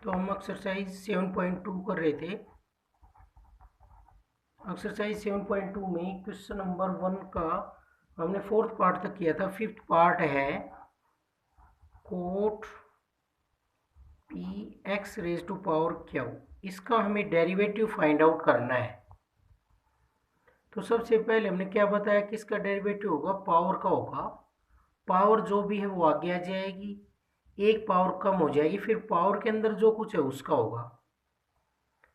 तो हम एक्सरसाइज 7.2 कर रहे थे। एक्सरसाइज 7.2 में क्वेश्चन नंबर 1 का हमने फोर्थ पार्ट तक किया था। फिफ्थ पार्ट है cot p x raise to power q. इसका हमें डेरिवेटिव फाइंड आउट करना है। तो सबसे पहले हमने क्या बताया कि इसका डेरिवेटिव होगा पावर का होगा। पावर जो भी है वो आगे आ जाएगी, एक पावर कम हो जाएगी, फिर पावर के अंदर जो कुछ है उसका होगा।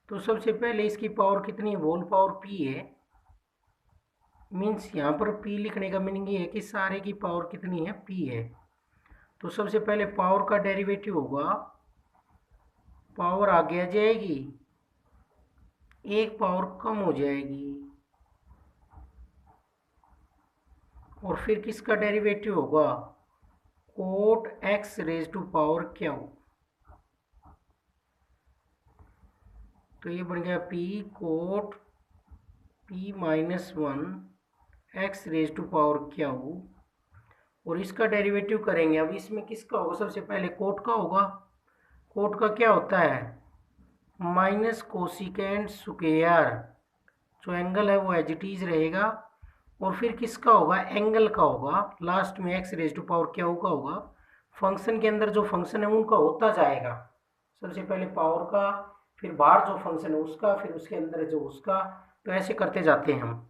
तो सबसे पहले इसकी पावर कितनी है, होल पावर पी है। मीन्स यहाँ पर पी लिखने का मीनिंग ये है कि सारे की पावर कितनी है, पी है। तो सबसे पहले पावर का डेरिवेटिव होगा, पावर आगे आ जाएगी, एक पावर कम हो जाएगी, और फिर किसका डेरिवेटिव होगा, cot x raise to power q. तो ये बन गया p cot p minus 1 x raise to power Q, और इसका डेरिवेटिव करेंगे। अब इसमें किसका होगा, सबसे पहले कोट का होगा। कोट का क्या होता है, माइनस कोसिकेंट स्क्वायर, जो एंगल है वो एज इट इज रहेगा, और फिर किसका होगा, एंगल का होगा। लास्ट में x raise to power Q का होगा। फंक्शन के अंदर जो फंक्शन है उनका होता जाएगा। सबसे पहले पावर का, फिर बाहर जो फंक्शन है उसका, फिर उसके अंदर जो उसका, तो ऐसे करते जाते हैं हम।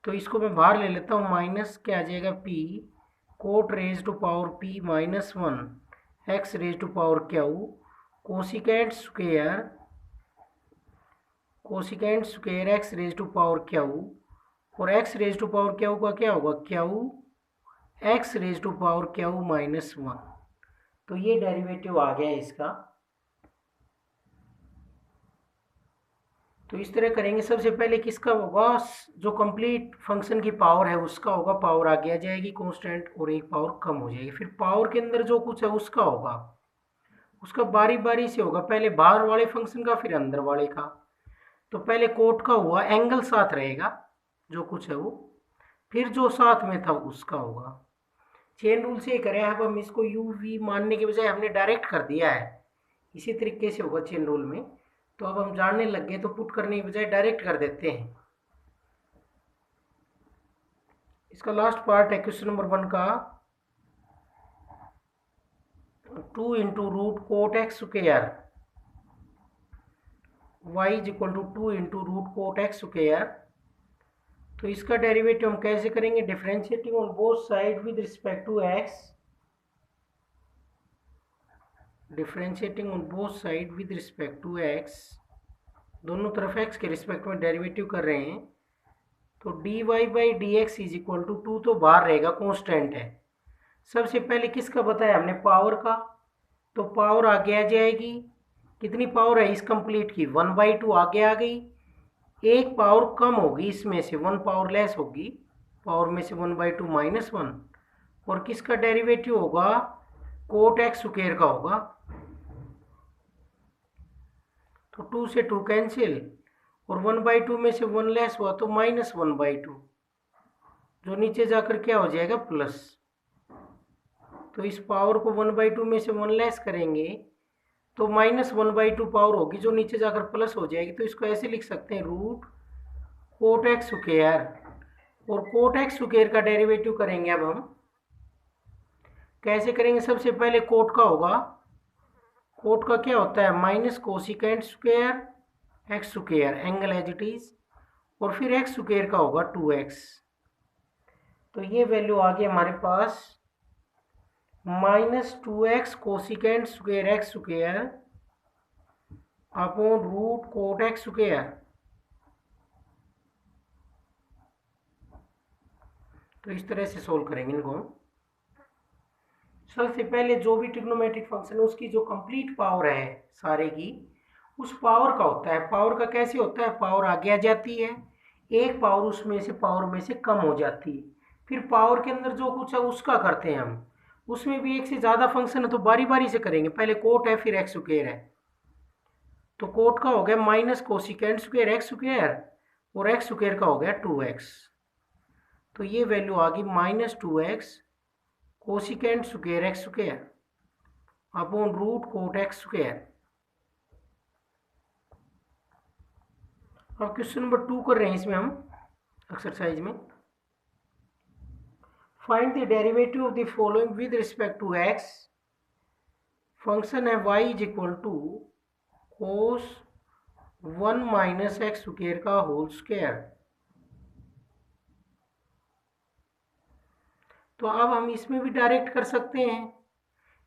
तो इसको मैं बाहर ले लेता हूँ, माइनस क्या आ जाएगा, P cot raise to power P minus 1 x raise to power Q cosecant square x raise to power Q, और x raise to power Q का क्या होगा, Q x raise to power Q minus 1। तो ये derivative आ गया इसका। तो इस तरह करेंगे। सबसे पहले किसका होगा, जो कंप्लीट फंक्शन की पावर है उसका होगा, पावर आगे आ जाएगी कांस्टेंट, और एक पावर कम हो जाएगी। फिर पावर के अंदर जो कुछ है उसका होगा, उसका बारी बारी से होगा, पहले बाहर वाले फंक्शन का फिर अंदर वाले का। तो पहले कोट का हुआ, एंगल साथ रहेगा जो कुछ है वो, फिर जो साथ में था उसका होगा। चेन रूल से करें। अब हम इसको यू वी मानने के बजाय हमने डायरेक्ट कर दिया है, इसी तरीके से होगा चेन रूल में। तो अब हम जानने लग गए, तो पुट करने के बजाय डायरेक्ट कर देते हैं। इसका लास्ट पार्ट है क्वेश्चन नंबर 1 का, 2 into root cot x square y is equal to 2 into root cot x square. तो इसका डेरिवेटिव हम कैसे करेंगे, differentiating on both side with respect to x, differentiating on both side with respect to x, दोनों तरफ x के respect में derivative कर रहे हैं। तो dy by d x is equal to 2 तो बाहर रहेगा, कांस्टेंट है। सबसे पहले किसका बताया हमने, पावर का। तो पावर आगे आ जाएगी, कितनी पावर है इस कंप्लीट की, 1/2 आगे आ गई, एक पावर कम होगी, इसमें से 1 पावर लेस होगी, पावर में से 1/2 माइनस 1, और किसका डेरिवेटिव होगा, कोट एक्स स्क्वायर का होगा। तो 2 से 2 कैंसिल, और 1/2 में से 1 लेस हुआ तो माइनस 1/2, जो नीचे जाकर क्या हो जाएगा, प्लस। तो इस पावर को 1/2 में से 1 लेस करेंगे तो माइनस 1/2 पावर होगी, जो नीचे जाकर प्लस हो जाएगी। तो इसको ऐसे लिख सकते हैं, रूट कोट एक्स स्क्वायर, और कोट एक्स स्क्वायर का डेरिवेटिव करेंगे। अब हम कैसे करेंगे, सबसे पहले कोट का होगा। कोट का क्या होता है, minus cosecant square x square, angle as it is, और फिर एक्स स्क्वायर का होगा 2x। तो ये वैल्यू आ गई हमारे पास, minus 2x cosecant square x square upon root cot x square. तो इस तरह से सोल्व करेंगे इनको। सबसे पहले जो भी ट्रिग्नोमेट्रिक फंक्शन है उसकी जो कंप्लीट पावर है सारे की, उस पावर का होता है। पावर का कैसे होता है, पावर आगे आ जाती है, एक पावर उसमें से पावर में से कम हो जाती है, फिर पावर के अंदर जो कुछ है उसका करते हैं हम। उसमें भी एक से ज़्यादा फंक्शन है तो बारी बारी से करेंगे, पहले कोट है फिर एक्स स्क्वायर है। तो कोट का हो गया minus cosecant square x square, और एक्स स्क्वायर का हो गया 2x। तो ये वैल्यू आ गई -2x cosecant square x square upon root cot x square. अब क्वेश्चन नंबर 2 कर रहे हैं इसमें हम एक्सरसाइज में। Find the derivative of the following with respect to x. Function है y is equal to cos 1 minus x square का whole square. तो अब हम इसमें भी डायरेक्ट कर सकते हैं।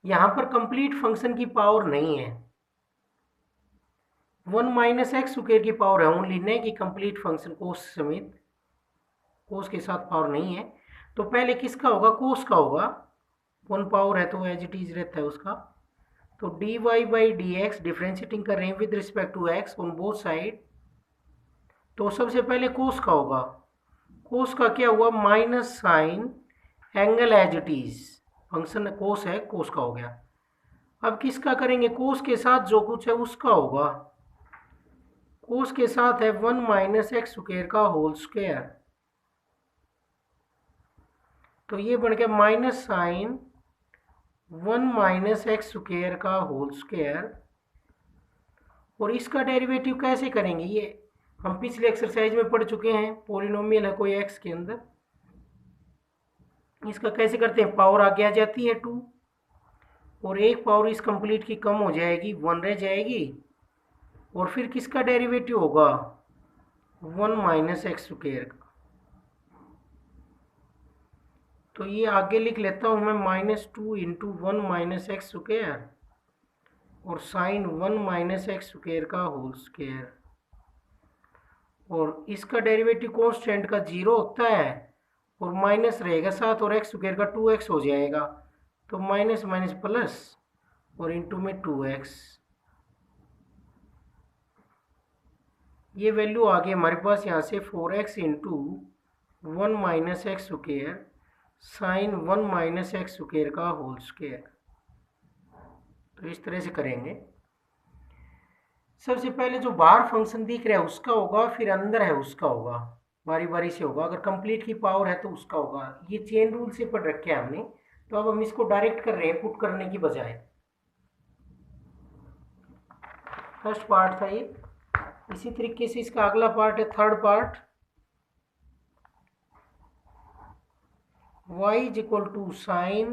यहां पर कंप्लीट फंक्शन की पावर नहीं है, 1 माइनस एक्स स्क्वायर की पावर है ओनली, नहीं कि कंप्लीट फंक्शन कोस समेत, कोस के साथ पावर नहीं है। तो पहले किसका होगा, कोस का होगा, 1 पावर है तो एज इट इज रहता है उसका। तो d y by d x differentiating कर रहे हैं with respect to x on both side. तो सबसे पहले कोस का होगा, कोस का क्या हुआ, minus sine angle as it is, function cos है, कोस का हो गया। अब किसका करेंगे, कोस के साथ जो कुछ है उसका होगा। कोस के साथ है 1 माइनस एक्स स्क्वायर का होल स्क्वायर। तो ये बन गया minus sine 1 minus x square का होल स्क्वायर। और इसका डेरिवेटिव कैसे करेंगे, ये हम पिछले एक्सरसाइज में पढ़ चुके हैं। पॉलिनोमियल है कोई एक्स के अंदर, इसका कैसे करते हैं, पावर आगे आ जाती है 2 और एक पावर इस कंप्लीट की कम हो जाएगी, 1 रह जाएगी। और फिर किसका डेरिवेटिव होगा, 1 माइनस एक्स स्क्वायर का। तो ये आगे लिख लेता हूँ मैं, -2 इंटू 1 माइनस एक्स स्क्वायर और साइन 1 माइनस एक्स स्क्वायर का होल स्क्वायर। और इसका डेरिवेटिव कॉन्स्टेंट का 0 होता है और माइनस रहेगा साथ, और एक्स स्क्वायर का 2x हो जाएगा। तो माइनस माइनस प्लस और इंटू में 2x। ये वैल्यू आ गई हमारे पास यहाँ से 4x into 1 minus x square sign 1 minus x square का होल स्क्वायर। तो इस तरह से करेंगे। सबसे पहले जो बाहर फंक्शन दिख रहा है उसका होगा, फिर अंदर है उसका होगा, बारी बारी से होगा। अगर कंप्लीट की पावर है तो उसका होगा। ये चेन रूल से पढ़ रखे हैं हमने, तो अब हम इसको डायरेक्ट कर रहे हैं पुट करने की बजाय। फर्स्ट पार्ट था ये। इसी तरीके से इसका अगला पार्ट है third part, y is equal to sine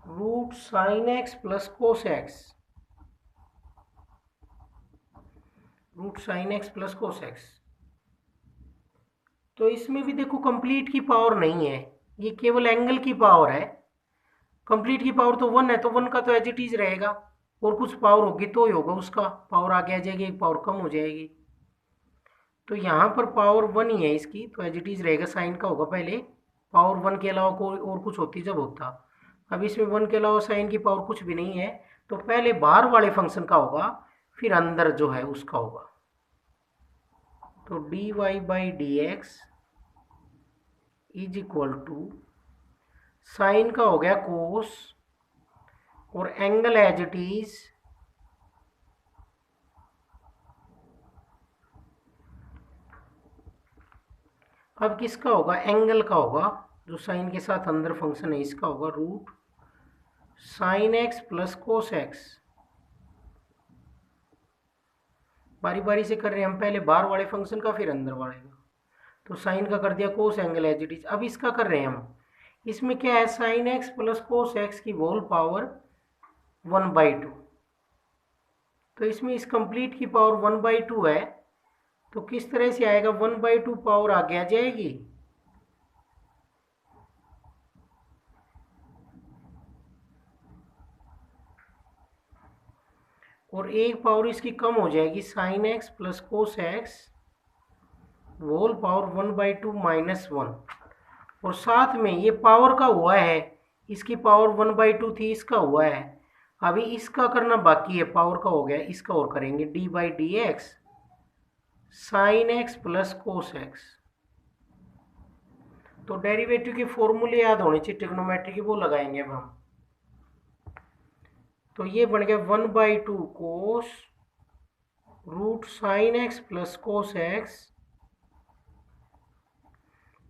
root sine x plus cos x, root sine x plus cos x. तो इसमें भी देखो कंप्लीट की पावर नहीं है, ये केवल एंगल की पावर है। कंप्लीट की पावर तो 1 है, तो 1 का तो एज इट इज रहेगा, और कुछ पावर होगी तो ही होगा, उसका पावर आगे आ जाएगी, एक पावर कम हो जाएगी। तो यहाँ पर पावर 1 ही है इसकी, तो एज इट इज रहेगा, साइन का होगा पहले, पावर 1 के अलावा कोई और कुछ होती जब होता। अब इसमें 1 के अलावा साइन की पावर कुछ भी नहीं है, तो पहले बाहर वाले फंक्शन का होगा, फिर अंदर जो है उसका होगा। तो d y by d x is equal to sine का हो गया कोस और एंगल एज इट इज अब किसका होगा, एंगल का होगा, जो साइन के साथ अंदर फंक्शन है इसका होगा, root sine x plus cos x. बारी बारी से कर रहे हैं हम, पहले बाहर वाले फंक्शन का फिर अंदर वाले का। तो साइन का कर दिया कोस एंगल एज इट इज। अब इसका कर रहे हैं हम, इसमें क्या है, sign x plus cos x की होल पावर 1/2। तो इसमें इस कंप्लीट की पावर 1/2 है, तो किस तरह से आएगा, 1/2 पावर आगे आ जाएगी, और एक पावर इसकी कम हो जाएगी, sine x plus cos x whole power 1/2 -1। और साथ में ये पावर का हुआ है, इसकी पावर 1/2 थी, इसका हुआ है। अभी इसका करना बाकी है, पावर का हो गया, इसका और करेंगे, D by d x sign x plus cos x. तो डेरिवेटिव के फॉर्मूले याद होने चाहिए ट्रिग्नोमेट्री के, वो लगाएंगे अब हम। तो ये बन गया 1/2 cos root sine x plus cos x,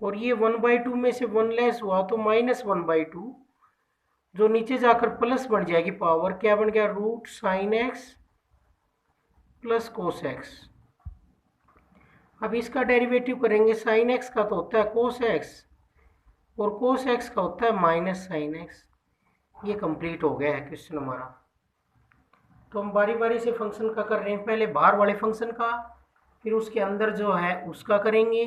और ये 1/2 में से 1 लेस हुआ तो -1/2, जो नीचे जाकर प्लस बन जाएगी पावर, क्या बन गया, root sine x plus cos x. अब इसका डेरिवेटिव करेंगे, साइन एक्स का तो होता है कोस एक्स और कोस एक्स का होता है माइनस साइन एक्स। ये कंप्लीट हो गया है क्वेश्चन हमारा। तो हम बारी बारी से फंक्शन का कर रहे हैं, पहले बाहर वाले फंक्शन का, फिर उसके अंदर जो है उसका करेंगे।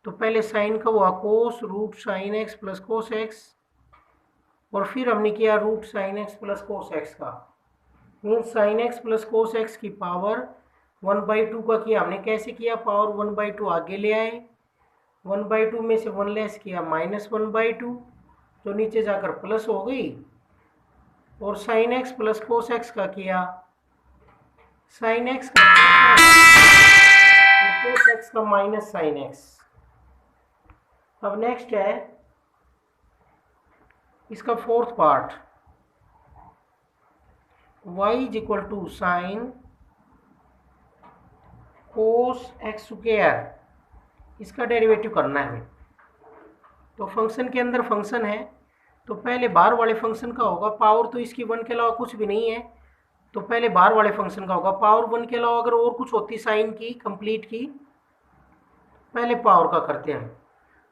तो पहले साइन का हुआ cos root sine x plus cos x, और फिर हमने किया root sine x plus cos x का, means sine x plus cos x की पावर 1/2 का किया हमने। कैसे किया, पावर 1/2 आगे ले आए, 1/2 में से 1 लेस किया -1/2, जो नीचे जाकर प्लस हो गई। और sine x plus cos x का किया, साइन एक्स का कोस एक्स का माइनस साइन एक्स। अब नेक्स्ट है इसका fourth part, y is equal to sine cos x square, इसका डेरिवेटिव करना है हमें। तो फंक्शन के अंदर फंक्शन है, तो पहले बाहर वाले फंक्शन का होगा, पावर तो इसकी 1 के अलावा कुछ भी नहीं है, तो पहले बाहर वाले फंक्शन का होगा। पावर 1 के अलावा अगर और कुछ होती साइन की कंप्लीट की, पहले पावर का करते हैं।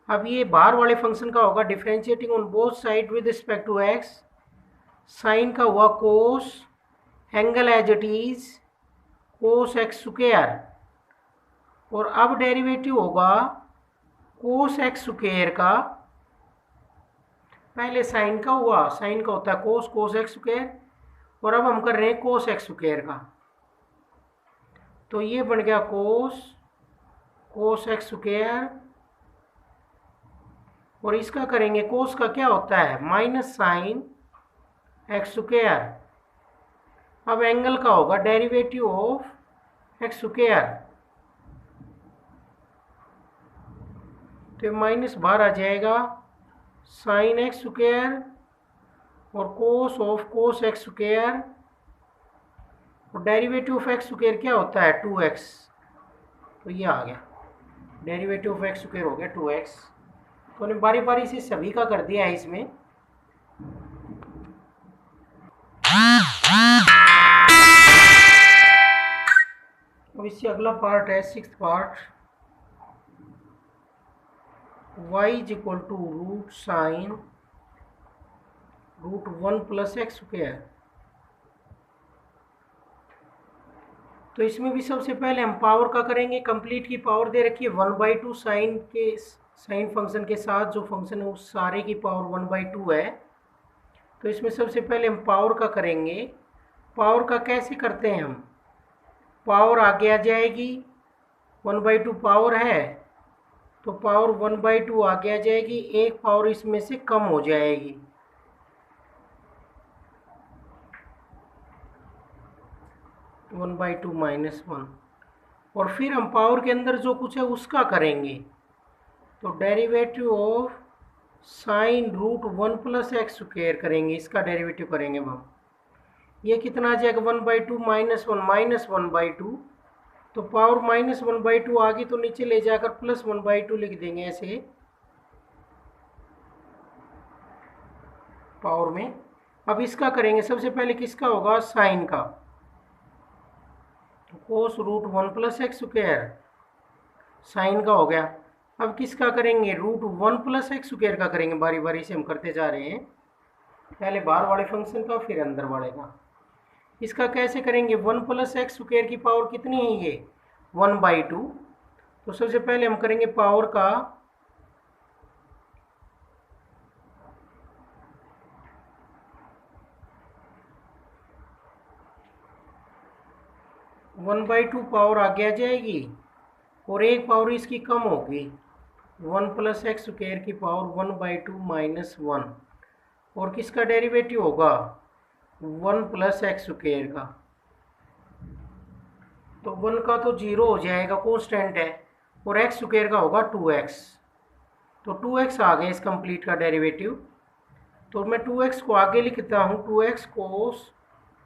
अब ये बाहर वाले फंक्शन का होगा, differentiating on both side with respect to x, sine का हुआ cos, angle as it is cos x square, और अब डेरिवेटिव होगा कोस एक्स स्क्वायर का, पहले साइन का हुआ, साइन का होता है कोस, कोस एक्स स्क्वायर, और अब हम कर रहे हैं कोस एक्स स्क्वायर का। तो ये बन गया कोस, कोस एक्स स्क्वायर, और इसका करेंगे, कोस का क्या होता है माइनस साइन एक्स स्क्वायर। अब एंगल का होगा डेरिवेटिव ऑफ एक्स स्क्वायर, तो माइनस बाहर आ जाएगा, साइन एक्स स्क्वायर और cos of cos x square, और डेरिवेटिव ऑफ एक्स स्क्वायर क्या होता है 2x, तो ये आ गया डेरिवेटिव ऑफ एक्स स्क्वायर हो गया 2x। तो हमने बारी बारी से सभी का कर दिया है इसमें। अब इससे अगला पार्ट है sixth part, y is equal to root sine root 1 plus x square. तो इसमें भी सबसे पहले हम पावर का करेंगे, कंप्लीट की पावर दे रखी है 1/2 साइन के, साइन फंक्शन के साथ जो फंक्शन है उस सारे की पावर 1/2 है। तो इसमें सबसे पहले हम पावर का करेंगे। पावर का कैसे करते हैं हम, पावर आगे आ जाएगी, 1/2 पावर है तो पावर 1/2 आगे आ जाएगी, एक पावर इसमें से कम हो जाएगी, (1/2 - 1), और फिर हम पावर के अंदर जो कुछ है उसका करेंगे। तो derivative of sine root 1 plus x square करेंगे, इसका डेरिवेटिव करेंगे हम। ये कितना आ जाएगा 1/2 - 1 (-1/2), तो पावर -1/2 आ गई तो नीचे ले जाकर +1/2 लिख देंगे ऐसे पावर में। अब इसका करेंगे, सबसे पहले किसका होगा साइन का, तो cos root 1 plus x square sine का हो गया। अब किसका करेंगे, रूट 1 प्लस एक्स स्क्वायर का करेंगे, बारी बारी से हम करते जा रहे हैं, पहले बाहर वाले फंक्शन का फिर अंदर वाले का। इसका कैसे करेंगे, 1 प्लस एक्स स्क्वायर की पावर कितनी है ये 1/2, तो सबसे पहले हम करेंगे पावर का, (1/2) पावर आगे आ जाएगी और एक पावर इसकी कम होगी, 1 प्लस एक्स स्क्वायर की पावर 1/2 - 1, और किसका डेरिवेटिव होगा 1 प्लस एक्स स्क्वायर का। तो 1 का तो 0 हो जाएगा, कांस्टेंट है, और एक्स स्क्वायर का होगा 2x, तो 2x आ गया इस कंप्लीट का डेरिवेटिव। तो मैं 2x को आगे लिखता हूँ, 2x कोस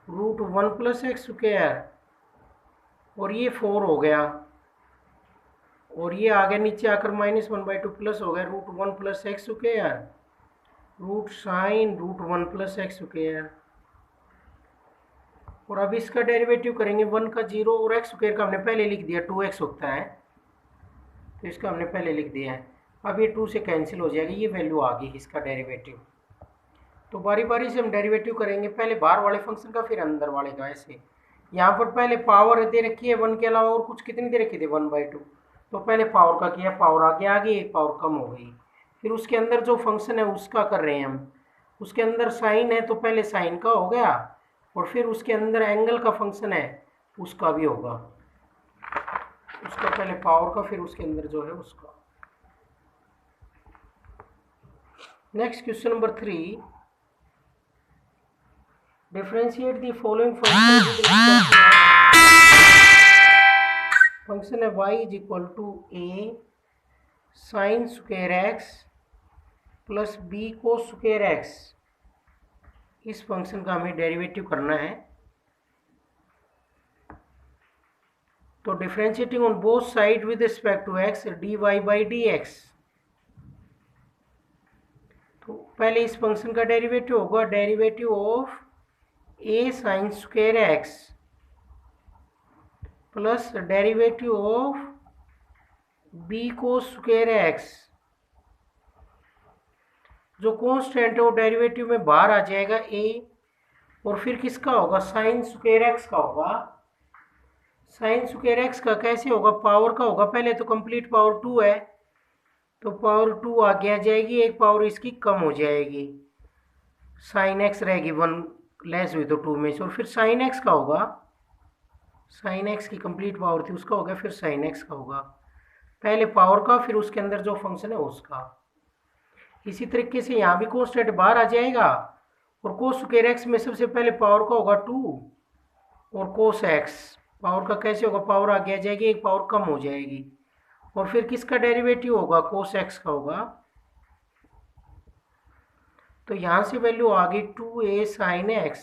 रूट 1 प्लस एक्स स्क्वायर, और ये 4 हो गया, और ये आ गया नीचे आकर -1/2 प्लस हो गया root 1 plus x square root sine root 1 plus x square. और अब इसका डेरिवेटिव करेंगे, 1 का 0 और एक्स स्क्वायर का हमने पहले लिख दिया 2x होता है, तो इसका हमने पहले लिख दिया है। अब ये 2 से कैंसिल हो जाएगा, ये वैल्यू आ गई इसका डेरिवेटिव। तो बारी बारी से हम डेरिवेटिव करेंगे, पहले बाहर वाले फंक्शन का फिर अंदर वाले का। ऐसे यहाँ पर पहले पावर दे रखी है 1 के अलावा और कुछ कितनी दे रखी थी 1/2, तो पहले पावर का किया, पावर आगे आ गई, एक पावर कम हो गई। फिर उसके अंदर जो फंक्शन है उसका कर रहे हैं हम, उसके अंदर साइन है तो पहले साइन का हो गया, और फिर उसके अंदर एंगल का फंक्शन है उसका भी होगा, उसका पहले पावर का फिर उसके अंदर जो है उसका। Next question number 3, differentiate the following function है y is equal to a sine square x plus b cos square x. इस फंक्शन का हमें डेरिवेटिव करना है। तो differentiating on both side with respect to x dy by d x. तो पहले इस फंक्शन का डेरिवेटिव होगा derivative of a sine square x plus derivative of b cos square x. जो कांस्टेंट है वो डेरिवेटिव में बाहर आ जाएगा a, और फिर किसका होगा साइन स्क्वायर एक्स का होगा। साइन स्क्वायर एक्स का कैसे होगा, पावर का होगा, पहले तो कंप्लीट पावर 2 है तो पावर 2 आगे आ जाएगी, एक पावर इसकी कम हो जाएगी, साइन एक्स रहेगी 1 लेस हुई तो 2 में से, और फिर साइन एक्स का होगा, साइन एक्स की कंप्लीट पावर थी उसका होगा, फिर साइन एक्स का होगा, पहले पावर का फिर उसके अंदर जो फंक्शन है उसका। इसी तरीके से यहाँ भी कांस्टेंट बाहर आ जाएगा, और कोस स्क्वायर एक्स में सबसे पहले पावर का होगा 2, और कोस एक्स पावर का कैसे होगा, पावर आगे आ जाएगी, एक पावर कम हो जाएगी, और फिर किसका डेरिवेटिव होगा, कोस एक्स का होगा। तो यहाँ से वैल्यू आ गई 2a साइन एक्स,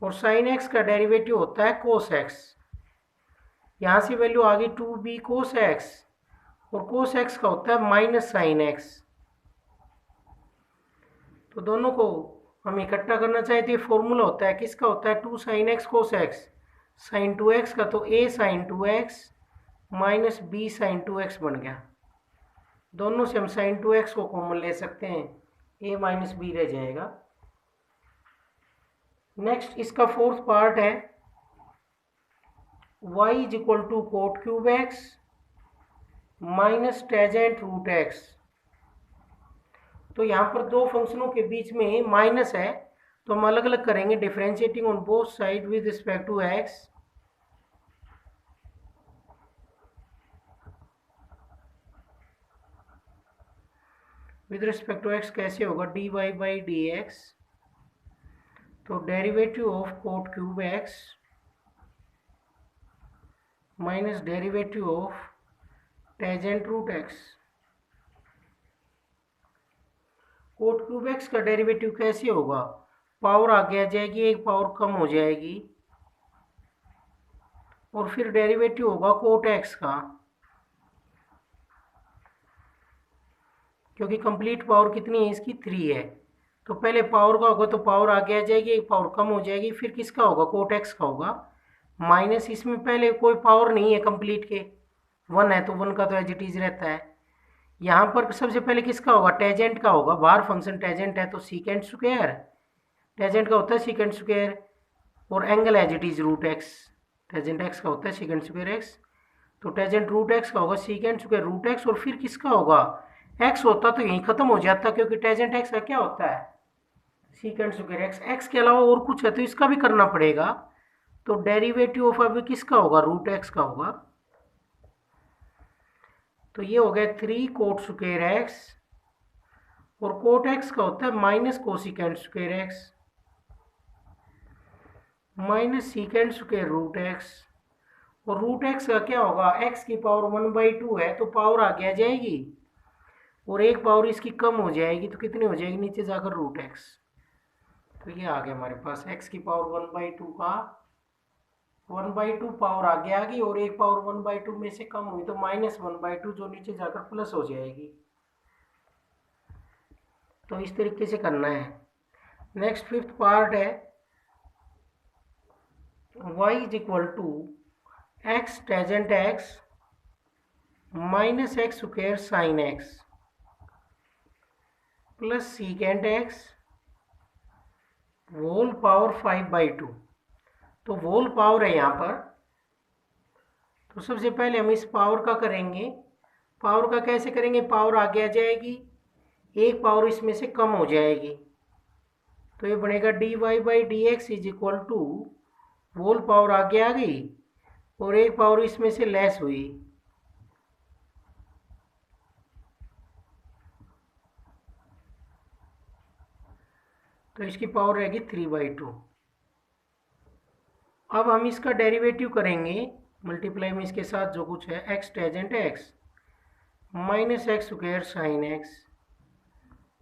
और साइन एक्स का डेरिवेटिव होता है कोस एक्स। यहाँ से वैल्यू आ गई 2b कोस एक्स, और कोस एक्स का होता है माइनस साइन एक्स। तो दोनों को हम इकट्ठा करना चाहते हैं, फॉर्मूला होता है किसका, होता है 2 sine x cos x, sine 2x का, तो a sine 2x minus b sine 2x बन गया। दोनों से हम साइन 2x को कॉमन ले सकते हैं, a माइनस b रह जाएगा। नेक्स्ट इसका फोर्थ पार्ट है y is equal to cot cube x minus tangent root x. तो यहाँ पर दो फंक्शनों के बीच में माइनस है तो हम अलग अलग करेंगे, differentiating on both side with respect to x. With respect to x कैसे होगा, d y by d x, तो derivative of cot cube x minus derivative of tangent root x. Cot cube x का derivative कैसे होगा, power आगे आ जाएगी, एक power कम हो जाएगी, और फिर डेरिवेटिव होगा कोट एक्स का, क्योंकि कंप्लीट पावर कितनी है इसकी 3 है, तो पहले पावर का होगा तो पावर आगे आ जाएगी, एक पावर कम हो जाएगी, फिर किसका होगा, कोट एक्स का होगा, माइनस इसमें पहले कोई पावर नहीं है कंप्लीट के, 1 है तो 1 का तो एज इट इज रहता है। यहाँ पर सबसे पहले किसका होगा, टेजेंट का होगा, बाहर फंक्शन टेजेंट है तो सीकेंट स्क्वायर, टेजेंट का होता है सीकेंट स्क्वायर, और angle as it is root x, tangent x का होता है सीकेंट स्क्वायर एक्स, तो टेजेंट रूट एक्स का होगा सीकेंट स्क्वायर रूट एक्स, और फिर किसका होगा, एक्स होता तो यहीं खत्म हो जाता, क्योंकि टेजेंट एक्स का क्या होता है सीकेंट स्क्वायर एक्स, एक्स के अलावा और कुछ है तो इसका भी करना पड़ेगा, तो डेरिवेटिव ऑफ अभी किसका होगा, रूट एक्स का होगा। तो ये हो गया 3 कोट स्क्वायर एक्स, और कोट एक्स का होता है minus cosecant square x minus secant square root x, और रूट एक्स का क्या होगा, एक्स की पावर 1/2 है तो पावर आगे आ जाएगी, और एक पावर इसकी कम हो जाएगी, तो कितनी हो जाएगी नीचे जाकर रूट एक्स। तो ये आ गया हमारे पास एक्स की पावर 1/2 का 1/2 पावर आगे आ गई, और एक पावर 1/2 में से कम हुई तो -1/2 जो नीचे जाकर प्लस हो जाएगी। तो इस तरीके से करना है। नेक्स्ट फिफ्थ पार्ट है y is equal to x tangent x minus x square sine x plus secant x whole power 5/2। तो होल पावर है यहाँ पर, तो सबसे पहले हम इस पावर का करेंगे। पावर का कैसे करेंगे, पावर आगे आ जाएगी, एक पावर इसमें से कम हो जाएगी, तो ये बनेगा dy/dx is equal to whole power आगे आ गई और एक पावर इसमें से लेस हुई, तो इसकी पावर रहेगी 3/2। अब हम इसका डेरिवेटिव करेंगे मल्टीप्लाई में इसके साथ जो कुछ है, x tangent x minus x square sine x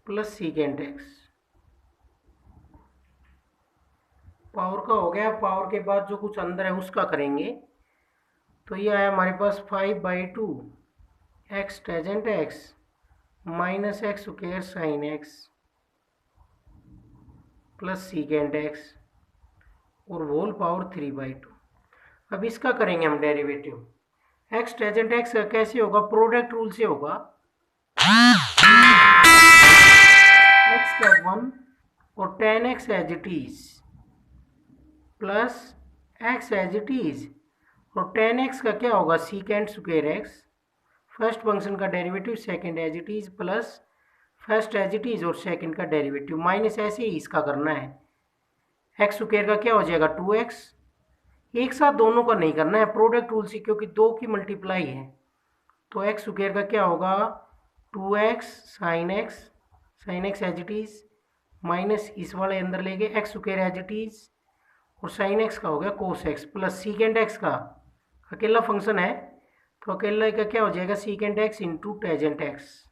plus secant x. Power का हो गया, पावर के बाद जो कुछ अंदर है उसका करेंगे। तो ये आया हमारे पास 5/2 x tangent x minus x square sine x plus secant x और होल पावर 3/2। अब इसका करेंगे हम डेरिवेटिव। एक्स टेजेंट एक्स कैसे होगा, प्रोडक्ट रूल से होगा। एक्स का 1 और tan x as it is plus x as it is और टेन एक्स का क्या होगा, secant square x, first function का derivative second as it is plus first as it is और सेकंड का डेरिवेटिव माइनस ऐसे ही इसका करना है। एक्स स्क्वायर का क्या हो जाएगा 2x, एक साथ दोनों का नहीं करना है प्रोडक्ट रूल से, क्योंकि दो की मल्टीप्लाई है। तो एक्स स्क्वायर का क्या होगा 2x sine x as it is minus इस वाले अंदर ले गए x square as it is और साइन एक्स का हो गया cos x plus secant x का अकेला फंक्शन है, तो अकेला का क्या हो जाएगा सीकेंड एक्स इंटू टेजेंट एक्स।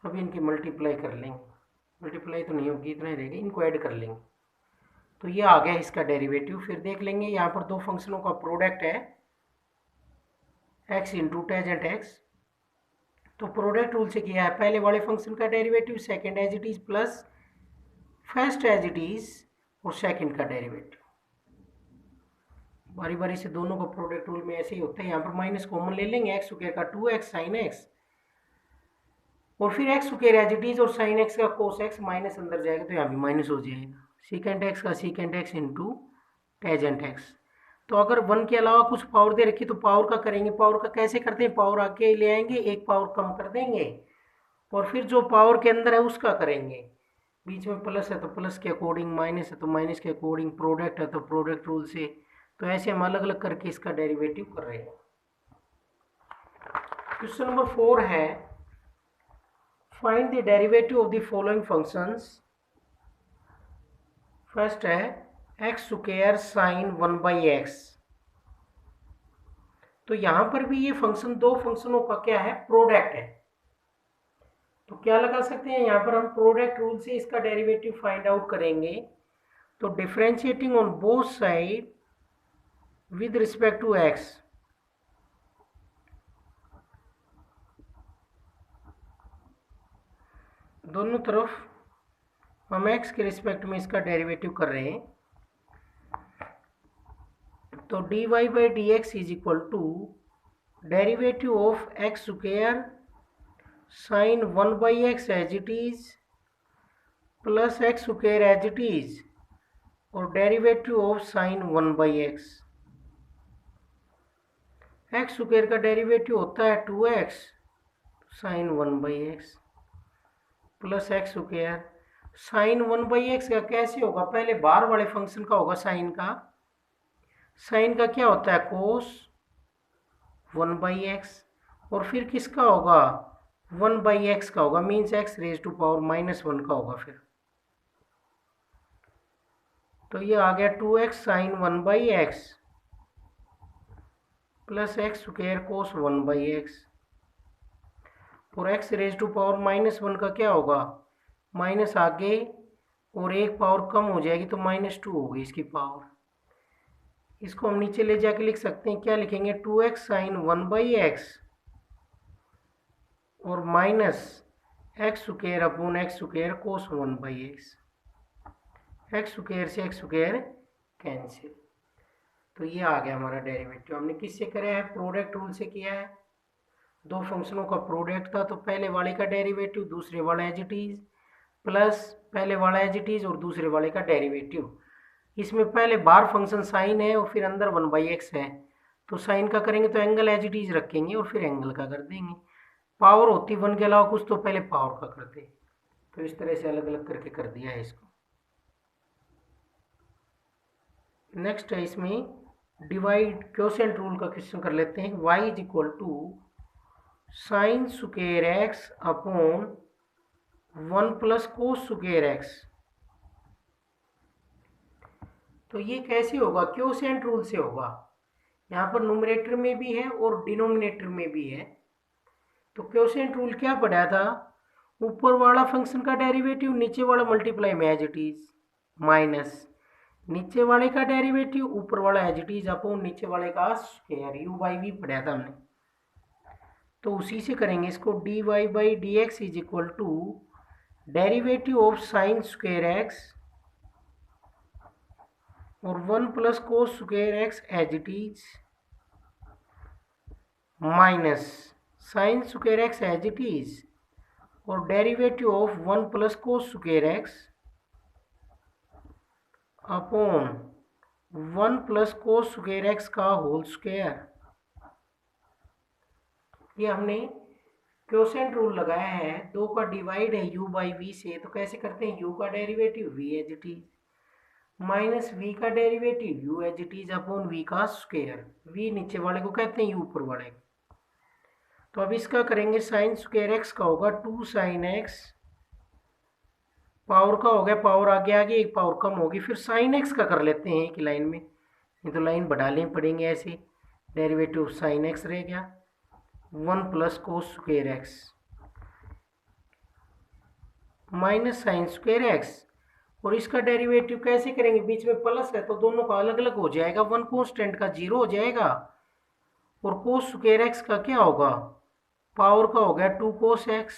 अब इनकी मल्टीप्लाई कर लेंगे, मल्टीप्लाई तो नहीं होगी, इतना ही रहेगा, इनको ऐड कर लेंगे। तो ये आ गया इसका डेरिवेटिव। फिर देख लेंगे यहाँ पर दो फंक्शनों का प्रोडक्ट है x इंटू टेजेंट एक्स, तो प्रोडक्ट रूल से किया है, पहले वाले फंक्शन का derivative second as it is plus first as it is और सेकंड का डेरिवेटिव। बारी बारी से दोनों का प्रोडक्ट रूल में ऐसे ही होता है। यहाँ पर माइनस कॉमन ले लेंगे, एक्स स्क्वायर का 2x साइन एक्स और फिर x square as it is और साइन एक्स का कोस एक्स, माइनस अंदर जाएगा तो यहाँ भी माइनस हो जाएगा, सीकेंट एक्स का secant x into tangent x. तो अगर 1 के अलावा कुछ पावर दे रखी तो पावर का करेंगे। पावर का कैसे करते हैं, पावर आगे ले आएंगे, एक पावर कम कर देंगे और फिर जो पावर के अंदर है उसका करेंगे। बीच में प्लस है तो प्लस के अकॉर्डिंग, माइनस है तो माइनस के अकॉर्डिंग, प्रोडक्ट है तो प्रोडक्ट रूल से। तो ऐसे हम अलग अलग करके इसका डेरिवेटिव कर रहे हैं। क्वेश्चन नंबर 4 है, find the derivative of the following functions. First है एक्स स्क्वायर साइन 1/x। तो यहां पर भी ये फंक्शन दो फंक्शनों का क्या है, प्रोडक्ट है। तो क्या लगा सकते हैं, यहां पर हम प्रोडक्ट रूल से इसका डेरिवेटिव फाइंड आउट करेंगे। तो differentiating on both side with respect to x, दोनों तरफ हम x के रिस्पेक्ट में इसका डेरिवेटिव कर रहे हैं। तो dy/dx is equal to derivative of x square sine 1/x as it is plus x square as it is और derivative of sine 1/x। X square का डेरिवेटिव होता है 2x sine 1/x plus x square sine 1/x का कैसे होगा, पहले बाहर वाले फंक्शन का होगा साइन का। साइन का क्या होता है कोस 1/x और फिर किसका होगा 1/x का होगा, means x raise to power -1 का होगा। फिर तो ये आ गया 2x sine 1/x plus x square cos 1/x और x रेज टू पावर -1 का क्या होगा, माइनस आगे और एक पावर कम हो जाएगी तो -2 होगी इसकी पावर। इसको हम नीचे ले जाके लिख सकते हैं, क्या लिखेंगे 2x साइन 1/x और minus x square upon x square cos 1/x। X square से एक्स स्क्वायर कैंसिल। तो ये आ गया हमारा डेरिवेटिव। हमने किससे करा है, प्रोडक्ट रूल से किया है। दो फंक्शनों का प्रोडक्ट था, तो पहले वाले का डेरिवेटिव दूसरे वाला एज इट इज, प्लस पहले वाला एज इट इज और दूसरे वाले का डेरिवेटिव। इसमें पहले बाहर फंक्शन साइन है और फिर अंदर 1/x है, तो साइन का करेंगे तो एंगल एज इट इज रखेंगे और फिर एंगल का कर देंगे। पावर होती 1 के अलावा कुछ, तो पहले पावर का करते। तो इस तरह से अलग अलग करके कर दिया है इसको। नेक्स्ट है इसमें डिवाइड क्वोशिएंट रूल का क्वेश्चन कर लेते हैं। y is equal to sine square x upon 1 plus cos square x. तो ये कैसे होगा? क्वोशिएंट रूल से होगा। यहाँ पर न्यूमरेटर में भी है और डिनोमिनेटर में भी है। तो क्वोशिएंट रूल क्या पढ़ा था? ऊपर वाला फंक्शन का डेरिवेटिव नीचे वाला मल्टीप्लाई में एज इट इज, माइनस नीचे वाले का डेरिवेटिव ऊपर वाला एज इट इज अपॉन नीचे वाले का स्क्वायर, यू बाई वी पढ़ा था हमने। तो उसी से करेंगे इसको। D y by d x is equal to derivative of sine square x और 1 plus cos square x as it is, minus sine square x as it is और derivative of 1 plus cos square x upon 1 plus cos square x का whole square. ये हमने quotient rule लगाया है। दो का divide है u बाई वी से, तो कैसे करते हैं? u का derivative v as it is minus v का derivative u as it is upon v का स्क्वायर। v नीचे वाले को कहते हैं, u ऊपर वाले को। तो अब इसका करेंगे साइन स्क्वायर एक्स का होगा 2 साइन एक्स, पावर का हो गया, पावर आगे आगे एक पावर कम होगी, फिर साइन एक्स का कर लेते हैं एक लाइन में, नहीं तो लाइन बढ़ा लें पड़ेंगे ऐसे। डेरिवेटिव साइन एक्स रह गया 1 plus cos square x minus sine square x, और इसका डेरिवेटिव कैसे करेंगे? बीच में प्लस है तो दोनों का अलग अलग हो जाएगा। 1 कॉन्स्टेंट का 0 हो जाएगा और कोस स्क्वायर एक्स का क्या होगा? पावर का हो गया 2 कोस एक्स,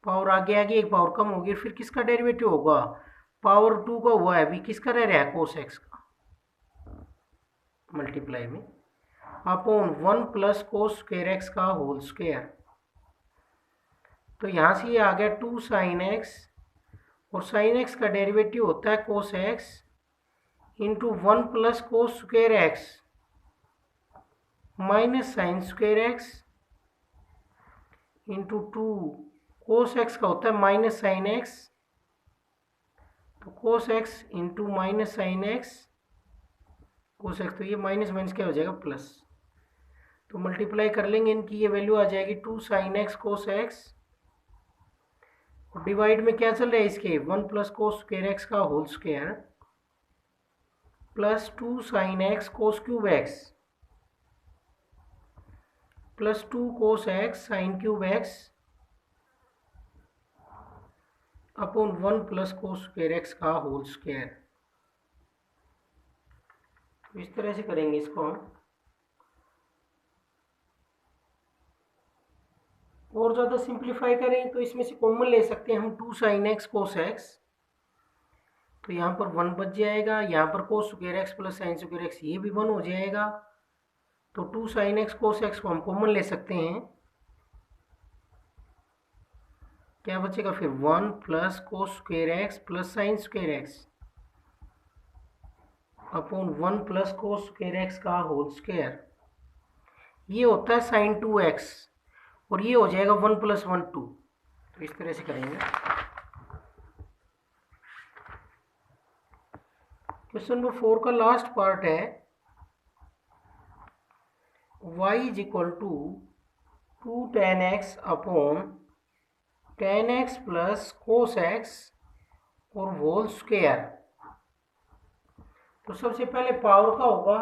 पावर आगे आगे एक पावर कम होगी, फिर किसका डेरिवेटिव होगा? पावर 2 का हुआ है, अभी किसका रह रहा है? कोस एक्स का, मल्टीप्लाई में upon 1 plus cos square x का होल स्क्वायर। तो यहाँ से ये आ गया 2 साइन एक्स, और साइन एक्स का डेरिवेटिव होता है cos x into 1 plus cos square x minus sine square x into 2 cos x का होता है माइनस साइन एक्स, तो cos x into minus sine x cos x, तो ये माइनस माइनस क्या हो जाएगा? प्लस। तो मल्टीप्लाई कर लेंगे इनकी, ये वैल्यू आ जाएगी 2 साइन एक्स कोस एक्स, और डिवाइड में क्या चल रहा है इसके? 1 प्लस कोस स्क्वायर एक्स का whole square plus 2 sine x cos cube x plus 2 cos x sine cube x upon 1 plus cos square x का होल स्क्वायर। तो इस तरह से करेंगे इसको हम। और ज़्यादा सिंप्लीफाई करें तो इसमें से कॉमन ले सकते हैं हम 2 साइन एक्स कोस एक्स, तो यहाँ पर 1 बच जाएगा, यहाँ पर कोस square x plus sign square x ये भी 1 हो जाएगा, तो 2 साइन एक्स कोस एक्स को हम कॉमन ले सकते हैं। क्या बचेगा फिर? 1 plus cos square x plus sign square x upon 1 plus cos square x का होल स्क्वायर। ये होता है साइन 2x, और ये हो जाएगा 1 प्लस 1 2। तो इस तरह से करेंगे। क्वेश्चन नंबर 4 का लास्ट पार्ट है y is equal to 2 tan x upon tan x plus cos x और होल स्क्वायर। तो सबसे पहले पावर का होगा,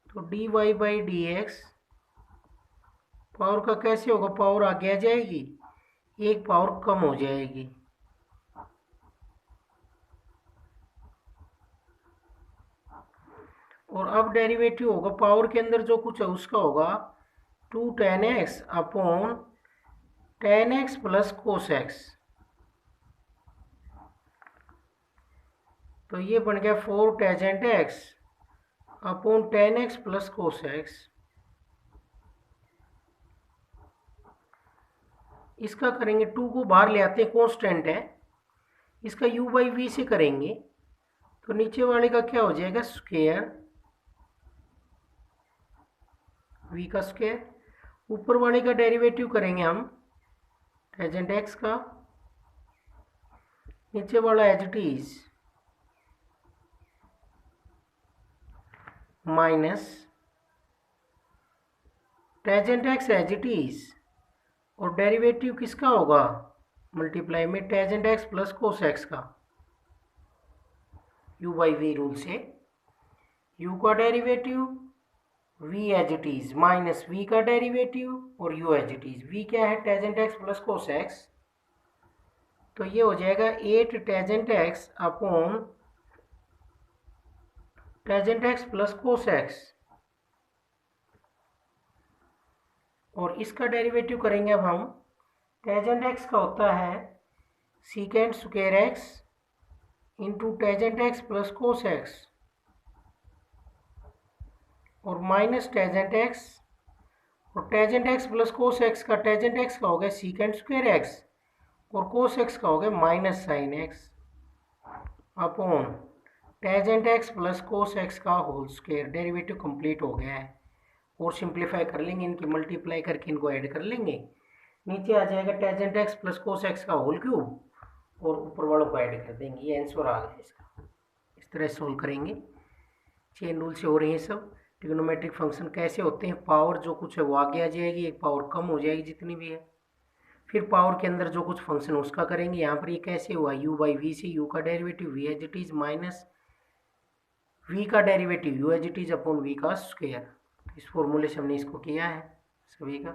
तो d y by d x, power का कैसे होगा? पावर आगे आ जाएगी, एक पावर कम हो जाएगी, और अब डेरिवेटिव होगा पावर के अंदर जो कुछ है उसका होगा 2 tan x upon tan x plus cos x. तो ये बन गया 4 tangent x upon tan x plus cos x इसका करेंगे 2 को बाहर ले आते हैं, कांस्टेंट है, इसका u बाई वी से करेंगे तो नीचे वाले का क्या हो जाएगा स्क्वायर v का स्क्वायर, ऊपर वाले का डेरिवेटिव करेंगे हम टेंजेंट x का, नीचे वाला as it is minus tangent x as it is, और डेरिवेटिव किसका होगा मल्टीप्लाई में tangent x plus cos x का, u बाई वी रूल से u का derivative v as it is minus v का डेरिवेटिव और u as it is, v क्या है tangent x plus cos x, तो ये हो जाएगा 8 tangent x upon tangent x plus cos x, और इसका डेरिवेटिव करेंगे अब हम, टेंजेंट x का होता है secant square x into tangent x plus cos x और माइनस टेंजेंट x, और tangent x plus cos x का टेंजेंट x का हो गया सीकेंड स्क्वायर x और कोस x का हो गया minus sine x upon tangent x plus cos x का होल स्क्वायर। डेरिवेटिव कंप्लीट हो गया है, और सिंप्लीफाई कर लेंगे, इनकी मल्टीप्लाई करके इनको ऐड कर लेंगे, नीचे आ जाएगा tangent x plus cos x का होल क्यूब और ऊपर वालों को ऐड कर देंगे, ये आंसर आ गया इसका। इस तरह सोल्व करेंगे, चेन रूल से हो रही है सब। ट्रिग्नोमेट्रिक फंक्शन कैसे होते हैं, पावर जो कुछ है वो आगे आ जाएगी, एक पावर कम हो जाएगी जितनी भी है, फिर पावर के अंदर जो कुछ फंक्शन उसका करेंगे। यहाँ पर ये कैसे हुआ u बाई वी से u का derivative v as it is minus v का derivative u as it is upon v का स्क्वायर। इस फॉर्मूले से हमने इसको किया है सभी का।